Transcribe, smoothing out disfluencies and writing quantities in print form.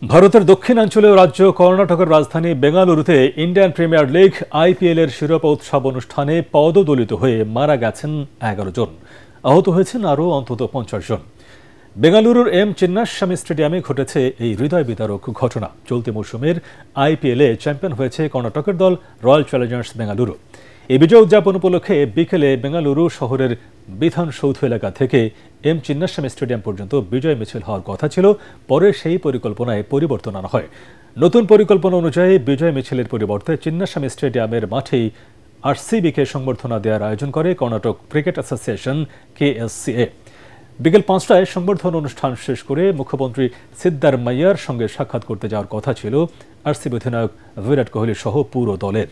ভারতের দক্ষিণাঞ্চলীয় রাজ্য কর্ণাটকের রাজধানী বেঙ্গালুরুতে ইন্ডিয়ান প্রিমিয়ার লিগ আইপিএল এর শিরোপা উৎসব অনুষ্ঠানে পদদলিত হয়ে মারা গেছেন 11 জন। আহত হয়েছেন আরও অন্তত 50 জন। বেঙ্গালুরুর এম চিন্নাস্বামী স্টেডিয়ামে ঘটেছে এই হৃদয় বিদারক ঘটনা। চলতি মৌসুমের আইপিএলে চ্যাম্পিয়ন হয়েছে কর্ণাটকের দল রয়্যাল চ্যালেঞ্জার্স বেঙ্গালুরু। এই বিজয় উদযাপন উপলক্ষে বিকেলে বেঙ্গালুরু শহরের বিধানসৌধ এলাকা থেকে এম চিন্নাস্বামী স্টেডিয়াম পর্যন্ত বিজয় মিছিল হওয়ার কথা ছিল। পরে সেই পরিকল্পনায় পরিবর্তন আনা হয়। নতুন পরিকল্পনা অনুযায়ী বিজয় মিছিলের পরিবর্তে চিন্নাস্বামী স্টেডিয়ামের মাঠেই আরসিবিকে সংবর্ধনা দেওয়ার আয়োজন করে কর্ণাটক ক্রিকেট অ্যাসোসিয়েশন কেএসসিএ। বিকেল 5টায় সংবর্ধনা অনুষ্ঠান শেষ করে মুখ্যমন্ত্রী সিদ্দারামাইয়ার সঙ্গে সাক্ষাৎ করতে যাওয়ার কথা ছিল আরসিবি অধিনায়ক বিরাট কোহলি সহ পুরো দলের।